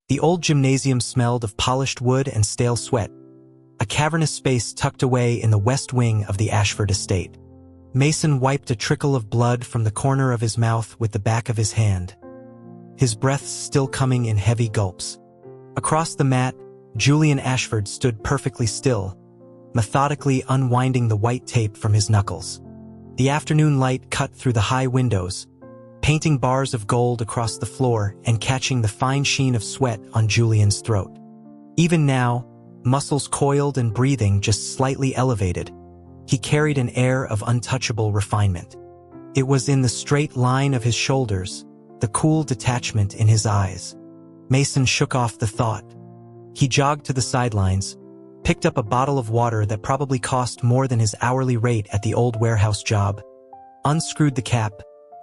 The old gymnasium smelled of polished wood and stale sweat, a cavernous space tucked away in the west wing of the Ashford estate. Mason wiped a trickle of blood from the corner of his mouth with the back of his hand, his breaths still coming in heavy gulps. Across the mat, Julian Ashford stood perfectly still, methodically unwinding the white tape from his knuckles. The afternoon light cut through the high windows, painting bars of gold across the floor and catching the fine sheen of sweat on Julian's throat. Even now, muscles coiled and breathing just slightly elevated, he carried an air of untouchable refinement. It was in the straight line of his shoulders, the cool detachment in his eyes. Mason shook off the thought. He jogged to the sidelines, picked up a bottle of water that probably cost more than his hourly rate at the old warehouse job, unscrewed the cap,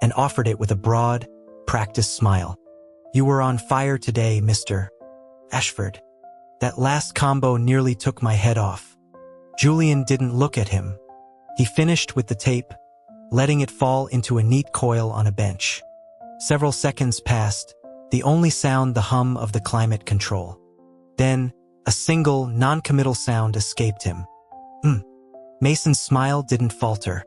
and offered it with a broad, practiced smile. "You were on fire today, Mr. Ashford." That last combo nearly took my head off. Julian didn't look at him. He finished with the tape, letting it fall into a neat coil on a bench. Several seconds passed, the only sound the hum of the climate control. Then, a single, non-committal sound escaped him. Mason's smile didn't falter.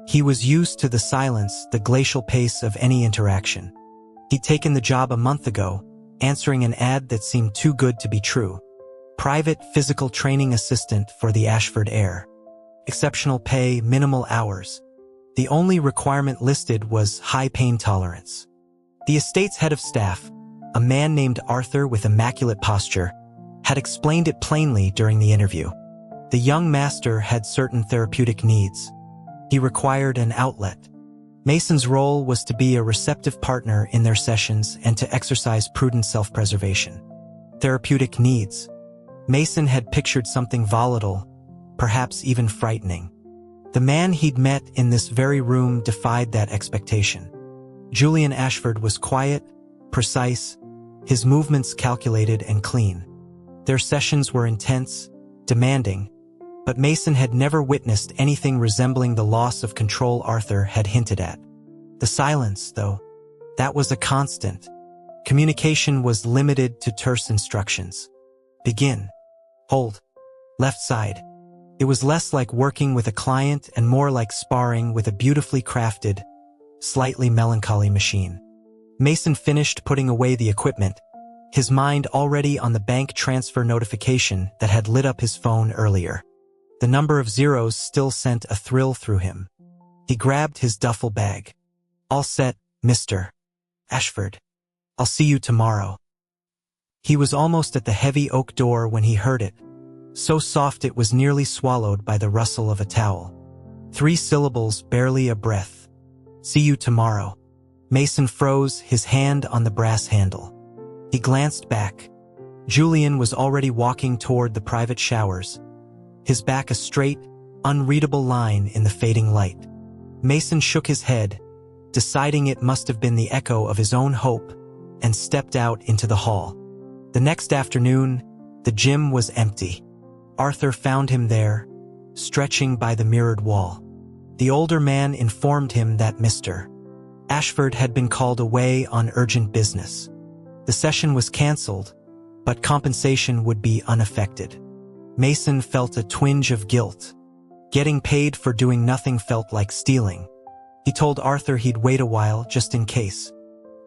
He was used to the silence, the glacial pace of any interaction. He'd taken the job a month ago, answering an ad that seemed too good to be true. Private physical training assistant for the Ashford heir. Exceptional pay, minimal hours. The only requirement listed was high pain tolerance. The estate's head of staff, a man named Arthur with immaculate posture, had explained it plainly during the interview. The young master had certain therapeutic needs. He required an outlet. Mason's role was to be a receptive partner in their sessions and to exercise prudent self-preservation. Therapeutic needs. Mason had pictured something volatile, perhaps even frightening. The man he'd met in this very room defied that expectation. Julian Ashford was quiet, precise, his movements calculated and clean. Their sessions were intense, demanding, but Mason had never witnessed anything resembling the loss of control Arthur had hinted at. The silence, though, that was a constant. Communication was limited to terse instructions. Begin. Hold. Left side. It was less like working with a client and more like sparring with a beautifully crafted, slightly melancholy machine. Mason finished putting away the equipment, his mind already on the bank transfer notification that had lit up his phone earlier. The number of zeros still sent a thrill through him. He grabbed his duffel bag. "All set, Mr. Ashford. I'll see you tomorrow." He was almost at the heavy oak door when he heard it, so soft it was nearly swallowed by the rustle of a towel. 3 syllables, barely a breath. "See you tomorrow." Mason froze, his hand on the brass handle. He glanced back. Julian was already walking toward the private showers, his back a straight, unreadable line in the fading light. Mason shook his head, deciding it must have been the echo of his own hope, and stepped out into the hall. The next afternoon, the gym was empty. Arthur found him there, stretching by the mirrored wall. The older man informed him that Mr. Ashford had been called away on urgent business. The session was cancelled, but compensation would be unaffected. Mason felt a twinge of guilt. Getting paid for doing nothing felt like stealing. He told Arthur he'd wait a while just in case.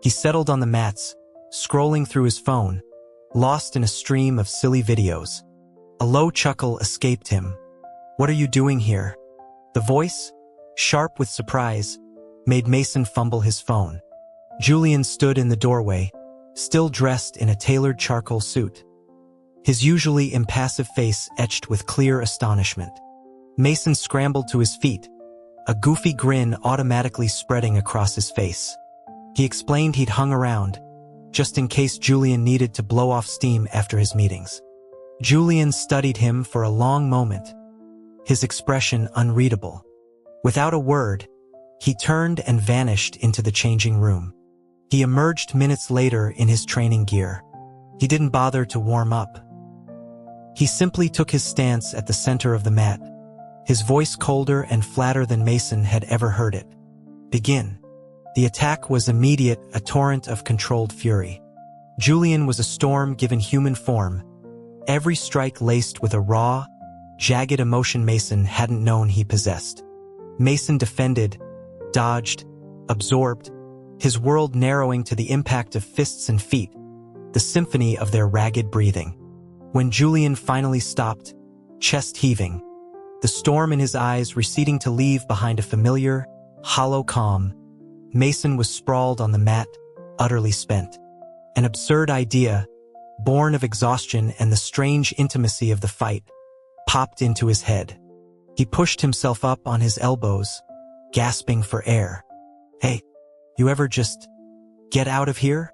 He settled on the mats, scrolling through his phone, lost in a stream of silly videos. A low chuckle escaped him. "What are you doing here?" The voice, sharp with surprise, made Mason fumble his phone. Julian stood in the doorway, still dressed in a tailored charcoal suit, his usually impassive face etched with clear astonishment. Mason scrambled to his feet, a goofy grin automatically spreading across his face. He explained he'd hung around, just in case Julian needed to blow off steam after his meetings. Julian studied him for a long moment, his expression unreadable. Without a word, he turned and vanished into the changing room. He emerged minutes later in his training gear. He didn't bother to warm up. He simply took his stance at the center of the mat, his voice colder and flatter than Mason had ever heard it. "Begin." The attack was immediate, a torrent of controlled fury. Julian was a storm given human form, every strike laced with a raw, jagged emotion Mason hadn't known he possessed. Mason defended, dodged, absorbed, his world narrowing to the impact of fists and feet, the symphony of their ragged breathing. When Julian finally stopped, chest heaving, the storm in his eyes receding to leave behind a familiar, hollow calm, Mason was sprawled on the mat, utterly spent. An absurd idea, born of exhaustion and the strange intimacy of the fight, popped into his head. He pushed himself up on his elbows, gasping for air. "Hey, you ever just get out of here?"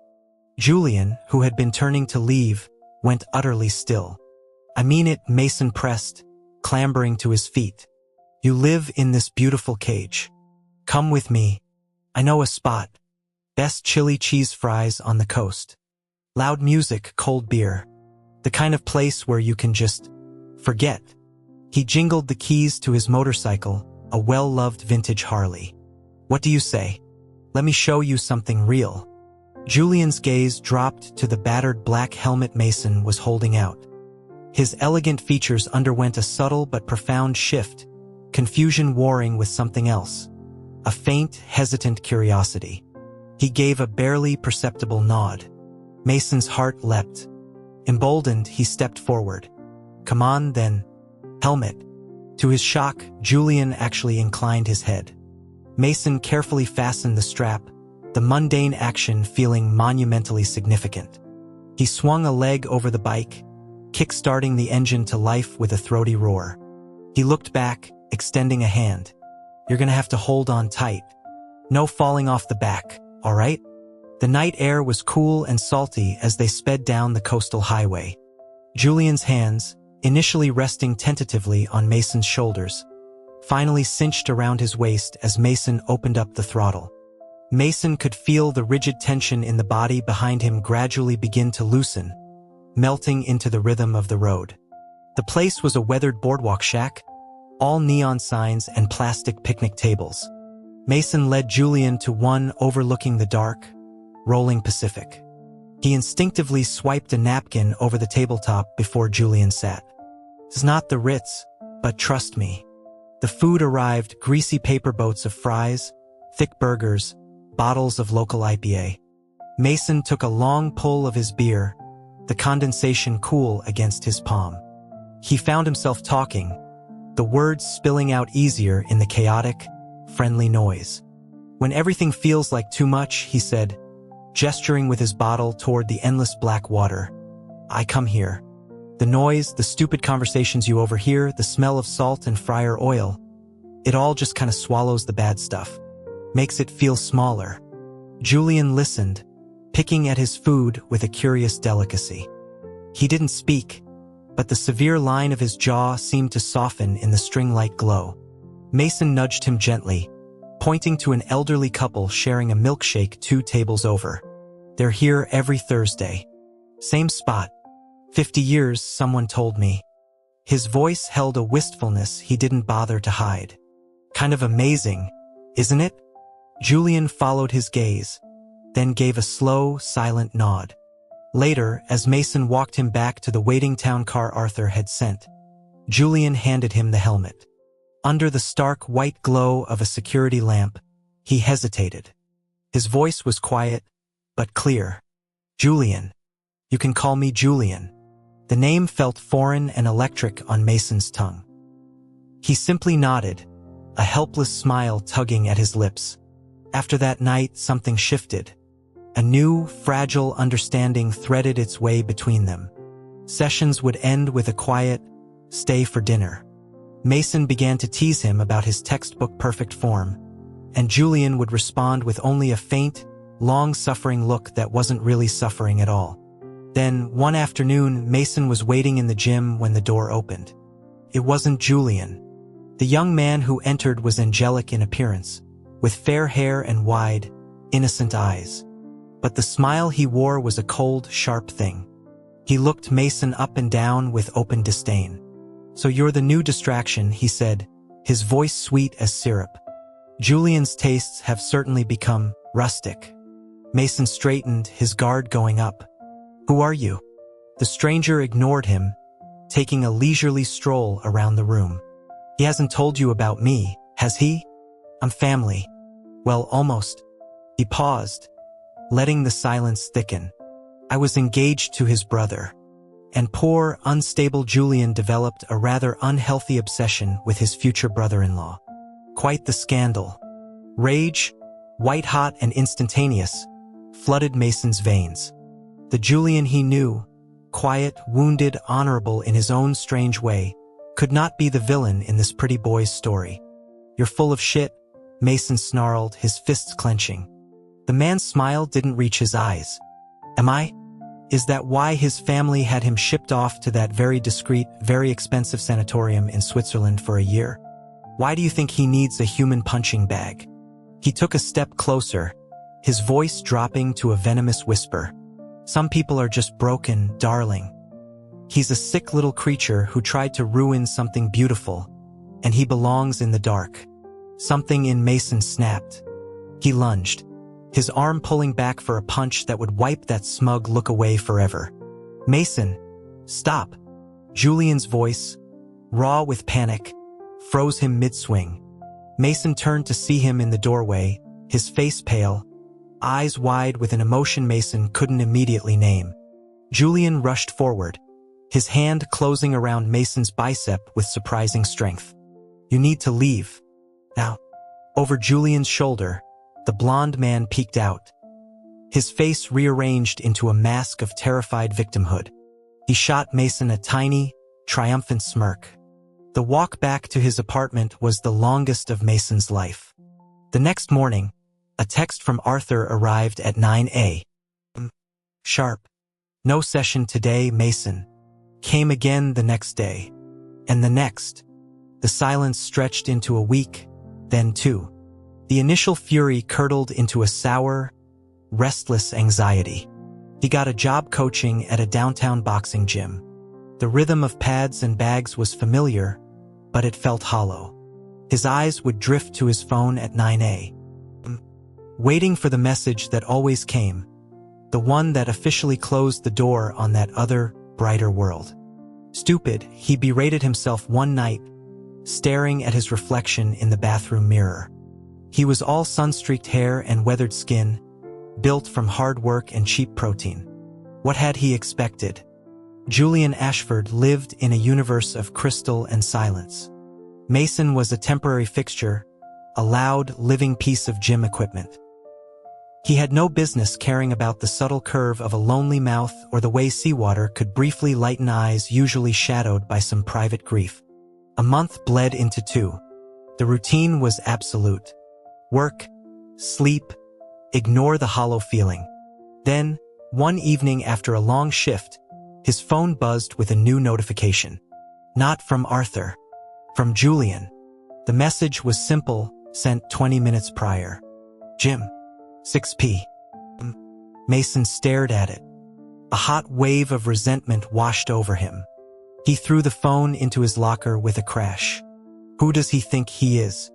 Julian, who had been turning to leave, went utterly still. "I mean it," Mason pressed, clambering to his feet. "You live in this beautiful cage. Come with me. I know a spot. Best chili cheese fries on the coast. Loud music, cold beer. The kind of place where you can just forget." He jingled the keys to his motorcycle, a well-loved vintage Harley. "What do you say? Let me show you something real." Julian's gaze dropped to the battered black helmet Mason was holding out. His elegant features underwent a subtle but profound shift, confusion warring with something else. A faint, hesitant curiosity. He gave a barely perceptible nod. Mason's heart leapt. Emboldened, he stepped forward. "Come on, then. Helmet." To his shock, Julian actually inclined his head. Mason carefully fastened the strap, the mundane action feeling monumentally significant. He swung a leg over the bike, kick-starting the engine to life with a throaty roar. He looked back, extending a hand. "You're gonna have to hold on tight. No falling off the back, all right?" The night air was cool and salty as they sped down the coastal highway. Julian's hands, initially resting tentatively on Mason's shoulders, finally cinched around his waist as Mason opened up the throttle. Mason could feel the rigid tension in the body behind him gradually begin to loosen, melting into the rhythm of the road. The place was a weathered boardwalk shack, all neon signs and plastic picnic tables. Mason led Julian to one overlooking the dark, rolling Pacific. He instinctively swiped a napkin over the tabletop before Julian sat. "It's not the Ritz, but trust me." The food arrived, greasy paper boats of fries, thick burgers, bottles of local IPA. Mason took a long pull of his beer, the condensation cool against his palm. He found himself talking, the words spilling out easier in the chaotic, friendly noise. "When everything feels like too much," he said, gesturing with his bottle toward the endless black water, "I come here. The noise, the stupid conversations you overhear, the smell of salt and fryer oil, it all just kind of swallows the bad stuff. Makes it feel smaller." Julian listened, picking at his food with a curious delicacy. He didn't speak, but the severe line of his jaw seemed to soften in the string-like glow. Mason nudged him gently, pointing to an elderly couple sharing a milkshake 2 tables over. "They're here every Thursday. Same spot. 50 years, someone told me." His voice held a wistfulness he didn't bother to hide. "Kind of amazing, isn't it?" Julian followed his gaze, then gave a slow, silent nod. Later, as Mason walked him back to the waiting town car Arthur had sent, Julian handed him the helmet. Under the stark white glow of a security lamp, he hesitated. His voice was quiet, but clear. "Julian. You can call me Julian." The name felt foreign and electric on Mason's tongue. He simply nodded, a helpless smile tugging at his lips. After that night, something shifted. A new, fragile understanding threaded its way between them. Sessions would end with a quiet, "Stay for dinner." Mason began to tease him about his textbook perfect form, and Julian would respond with only a faint, long-suffering look that wasn't really suffering at all. Then, one afternoon, Mason was waiting in the gym when the door opened. It wasn't Julian. The young man who entered was angelic in appearance, with fair hair and wide, innocent eyes. But the smile he wore was a cold, sharp thing. He looked Mason up and down with open disdain. "So you're the new distraction," he said, his voice sweet as syrup. "Julian's tastes have certainly become rustic." Mason straightened, his guard going up. Who are you? The stranger ignored him, taking a leisurely stroll around the room. He hasn't told you about me, has he? I'm family. Well, almost. He paused, letting the silence thicken. I was engaged to his brother. And poor, unstable Julian developed a rather unhealthy obsession with his future brother-in-law. Quite the scandal. Rage, white-hot and instantaneous, flooded Mason's veins. The Julian he knew, quiet, wounded, honorable in his own strange way, could not be the villain in this pretty boy's story. You're full of shit, Mason snarled, his fists clenching. The man's smile didn't reach his eyes. Am I? Is that why his family had him shipped off to that very discreet, very expensive sanatorium in Switzerland for a year? Why do you think he needs a human punching bag? He took a step closer, his voice dropping to a venomous whisper. Some people are just broken, darling. He's a sick little creature who tried to ruin something beautiful, and he belongs in the dark. Something in Mason snapped. He lunged, his arm pulling back for a punch that would wipe that smug look away forever. Mason, stop. Julian's voice, raw with panic, froze him mid-swing. Mason turned to see him in the doorway, his face pale, eyes wide with an emotion Mason couldn't immediately name. Julian rushed forward, his hand closing around Mason's bicep with surprising strength. You need to leave. Now. Over Julian's shoulder, the blond man peeked out, his face rearranged into a mask of terrified victimhood. He shot Mason a tiny, triumphant smirk. The walk back to his apartment was the longest of Mason's life. The next morning, a text from Arthur arrived at 9 a.m. sharp. No session today, Mason. Came again the next day. And the next. The silence stretched into a week, then two. The initial fury curdled into a sour, restless anxiety. He got a job coaching at a downtown boxing gym. The rhythm of pads and bags was familiar, but it felt hollow. His eyes would drift to his phone at 9 a.m., waiting for the message that always came, the one that officially closed the door on that other, brighter world. Stupid, he berated himself one night, staring at his reflection in the bathroom mirror. He was all sun-streaked hair and weathered skin, built from hard work and cheap protein. What had he expected? Julian Ashford lived in a universe of crystal and silence. Mason was a temporary fixture, a loud, living piece of gym equipment. He had no business caring about the subtle curve of a lonely mouth or the way seawater could briefly lighten eyes usually shadowed by some private grief. A month bled into two. The routine was absolute. Work, sleep, ignore the hollow feeling. Then, one evening after a long shift, his phone buzzed with a new notification. Not from Arthur. From Julian. The message was simple, sent 20 minutes prior. Gym. 6 p.m. Mason stared at it. A hot wave of resentment washed over him. He threw the phone into his locker with a crash. Who does he think he is?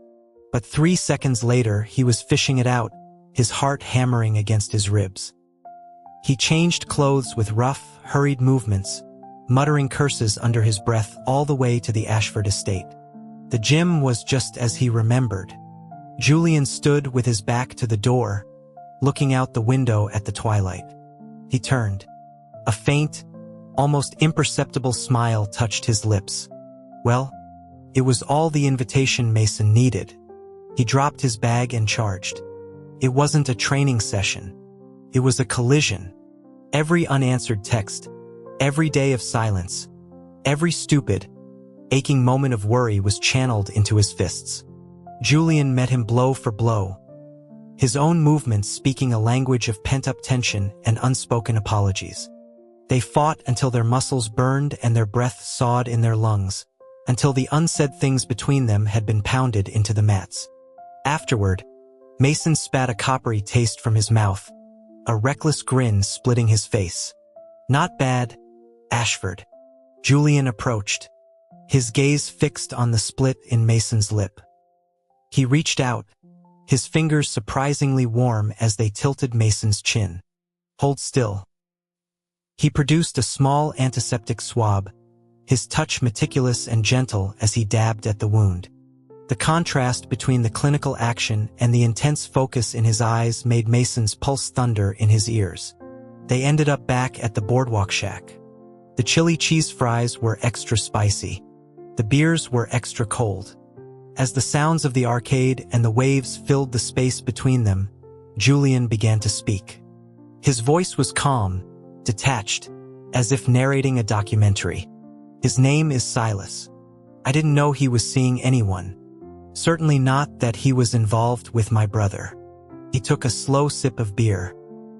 But 3 seconds later, he was fishing it out, his heart hammering against his ribs. He changed clothes with rough, hurried movements, muttering curses under his breath all the way to the Ashford estate. The gym was just as he remembered. Julian stood with his back to the door, looking out the window at the twilight. He turned. A faint, almost imperceptible smile touched his lips. Well, it was all the invitation Mason needed. He dropped his bag and charged. It wasn't a training session. It was a collision. Every unanswered text, every day of silence, every stupid, aching moment of worry was channeled into his fists. Julian met him blow for blow, his own movements speaking a language of pent-up tension and unspoken apologies. They fought until their muscles burned and their breath sawed in their lungs, until the unsaid things between them had been pounded into the mats. Afterward, Mason spat a coppery taste from his mouth, a reckless grin splitting his face. Not bad, Ashford. Julian approached, his gaze fixed on the split in Mason's lip. He reached out, his fingers surprisingly warm as they tilted Mason's chin. Hold still. He produced a small antiseptic swab, his touch meticulous and gentle as he dabbed at the wound. The contrast between the clinical action and the intense focus in his eyes made Mason's pulse thunder in his ears. They ended up back at the boardwalk shack. The chili cheese fries were extra spicy. The beers were extra cold. As the sounds of the arcade and the waves filled the space between them, Julian began to speak. His voice was calm, detached, as if narrating a documentary. His name is Silas. I didn't know he was seeing anyone. Certainly not that he was involved with my brother. He took a slow sip of beer.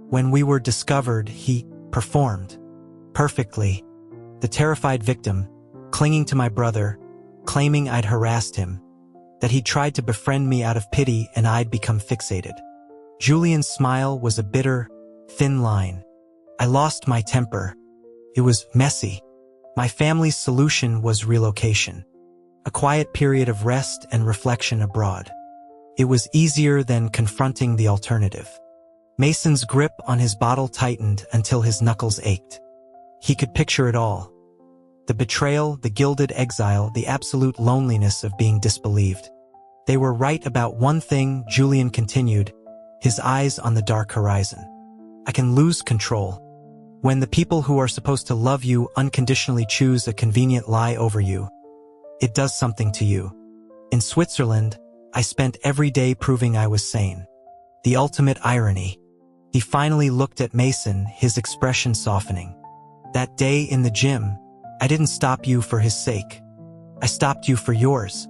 When we were discovered, he performed perfectly. The terrified victim, clinging to my brother, claiming I'd harassed him, that he tried to befriend me out of pity and I'd become fixated. Julian's smile was a bitter, thin line. I lost my temper. It was messy. My family's solution was relocation. A quiet period of rest and reflection abroad. It was easier than confronting the alternative. Mason's grip on his bottle tightened until his knuckles ached. He could picture it all. The betrayal, the gilded exile, the absolute loneliness of being disbelieved. They were right about one thing, Julian continued, his eyes on the dark horizon. I can lose control. When the people who are supposed to love you unconditionally choose a convenient lie over you, it does something to you. In Switzerland, I spent every day proving I was sane. The ultimate irony. He finally looked at Mason, his expression softening. That day in the gym, I didn't stop you for his sake. I stopped you for yours.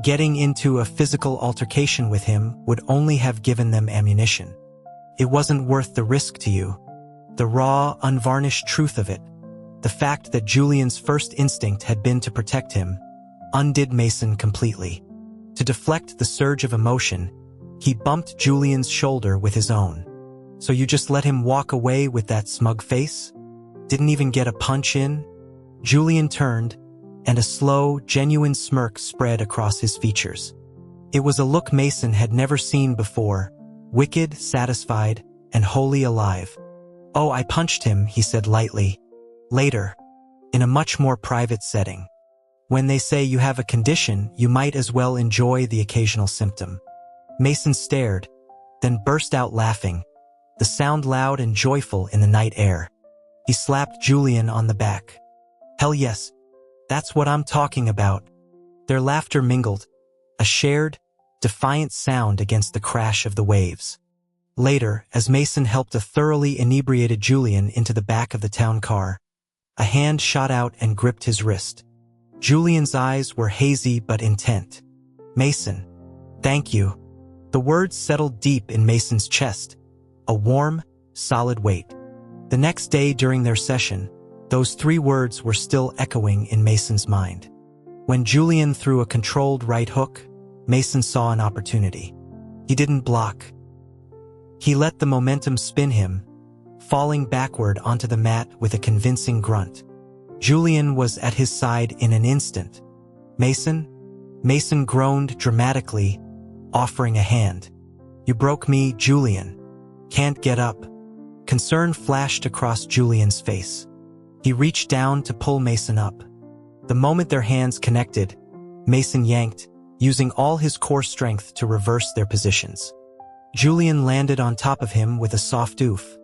Getting into a physical altercation with him would only have given them ammunition. It wasn't worth the risk to you. The raw, unvarnished truth of it, the fact that Julian's first instinct had been to protect him, undid Mason completely. To deflect the surge of emotion, he bumped Julian's shoulder with his own. So you just let him walk away with that smug face? Didn't even get a punch in? Julian turned, and a slow, genuine smirk spread across his features. It was a look Mason had never seen before, wicked, satisfied, and wholly alive. Oh, I punched him, he said lightly. Later, in a much more private setting. When they say you have a condition, you might as well enjoy the occasional symptom. Mason stared, then burst out laughing, the sound loud and joyful in the night air. He slapped Julian on the back. Hell yes, that's what I'm talking about. Their laughter mingled, a shared, defiant sound against the crash of the waves. Later, as Mason helped a thoroughly inebriated Julian into the back of the town car, a hand shot out and gripped his wrist. Julian's eyes were hazy but intent. Mason, thank you. The words settled deep in Mason's chest, a warm, solid weight. The next day during their session, those three words were still echoing in Mason's mind. When Julian threw a controlled right hook, Mason saw an opportunity. He didn't block. He let the momentum spin him, falling backward onto the mat with a convincing grunt. Julian was at his side in an instant. Mason? Mason groaned dramatically, offering a hand. You broke me, Julian. Can't get up. Concern flashed across Julian's face. He reached down to pull Mason up. The moment their hands connected, Mason yanked, using all his core strength to reverse their positions. Julian landed on top of him with a soft oof.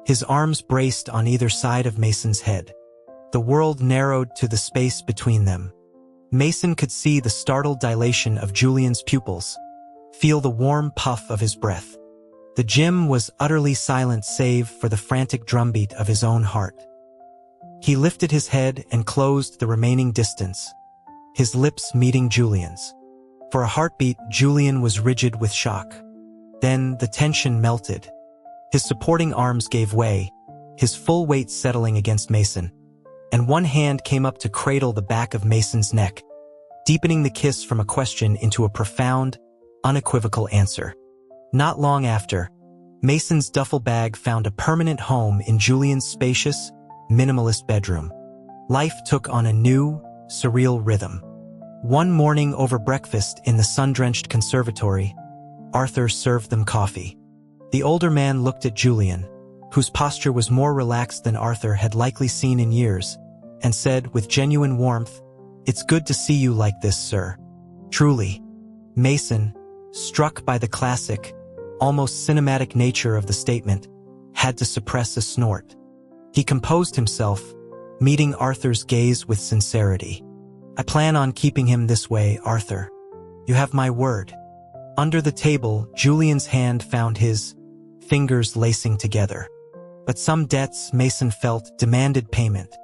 His arms braced on either side of Mason's head. The world narrowed to the space between them. Mason could see the startled dilation of Julian's pupils, feel the warm puff of his breath. The gym was utterly silent save for the frantic drumbeat of his own heart. He lifted his head and closed the remaining distance, his lips meeting Julian's. For a heartbeat, Julian was rigid with shock. Then the tension melted. His supporting arms gave way, his full weight settling against Mason, and one hand came up to cradle the back of Mason's neck, deepening the kiss from a question into a profound, unequivocal answer. Not long after, Mason's duffel bag found a permanent home in Julian's spacious, minimalist bedroom. Life took on a new, surreal rhythm. One morning over breakfast in the sun-drenched conservatory, Arthur served them coffee. The older man looked at Julian, whose posture was more relaxed than Arthur had likely seen in years, and said with genuine warmth, "It's good to see you like this, sir. Truly." Mason, struck by the classic, almost cinematic nature of the statement, had to suppress a snort. He composed himself, meeting Arthur's gaze with sincerity. "I plan on keeping him this way, Arthur. You have my word." Under the table, Julian's hand found his, fingers lacing together. But some debts, Mason felt, demanded payment.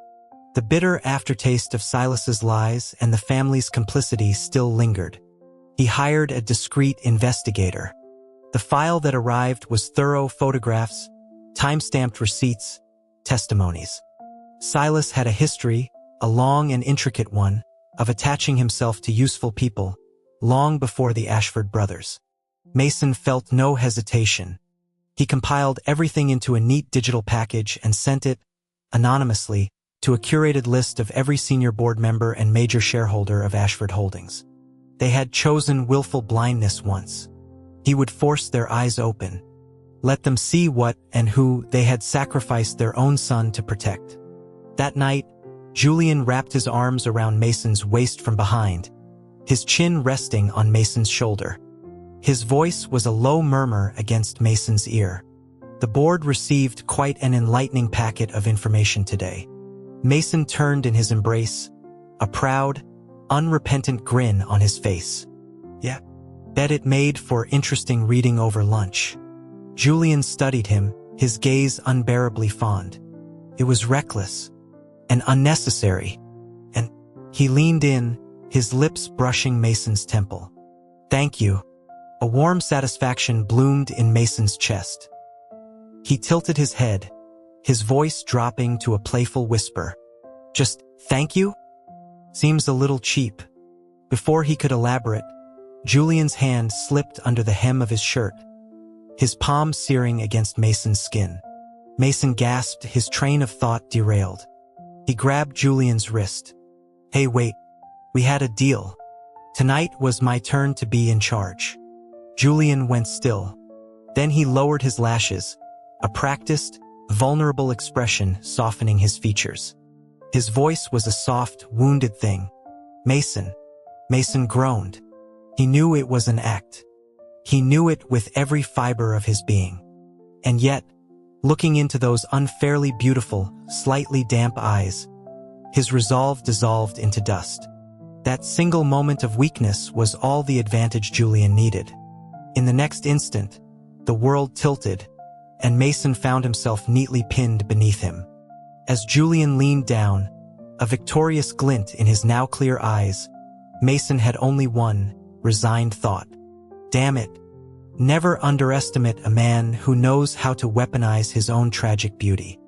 The bitter aftertaste of Silas's lies and the family's complicity still lingered. He hired a discreet investigator. The file that arrived was thorough photographs, time-stamped receipts, testimonies. Silas had a history, a long and intricate one, of attaching himself to useful people, long before the Ashford brothers. Mason felt no hesitation. He compiled everything into a neat digital package and sent it, anonymously, to a curated list of every senior board member and major shareholder of Ashford Holdings. They had chosen willful blindness once. He would force their eyes open, let them see what and who they had sacrificed their own son to protect. That night, Julian wrapped his arms around Mason's waist from behind, his chin resting on Mason's shoulder. His voice was a low murmur against Mason's ear. The board received quite an enlightening packet of information today. Mason turned in his embrace, a proud, unrepentant grin on his face. "Yeah, bet it made for interesting reading over lunch." Julian studied him, his gaze unbearably fond. It was reckless and unnecessary, and he leaned in, his lips brushing Mason's temple. "Thank you." A warm satisfaction bloomed in Mason's chest. He tilted his head, his voice dropping to a playful whisper. "Just thank you? Seems a little cheap." Before he could elaborate, Julian's hand slipped under the hem of his shirt, his palm searing against Mason's skin. Mason gasped, his train of thought derailed. He grabbed Julian's wrist. "Hey, wait. We had a deal. Tonight was my turn to be in charge." Julian went still. Then he lowered his lashes, a practiced, vulnerable expression softening his features. His voice was a soft, wounded thing. "Mason." Mason groaned. He knew it was an act. He knew it with every fiber of his being. And yet, looking into those unfairly beautiful, slightly damp eyes, his resolve dissolved into dust. That single moment of weakness was all the advantage Julian needed. In the next instant, the world tilted, and Mason found himself neatly pinned beneath him. As Julian leaned down, a victorious glint in his now clear eyes, Mason had only one resigned thought. Damn it. Never underestimate a man who knows how to weaponize his own tragic beauty.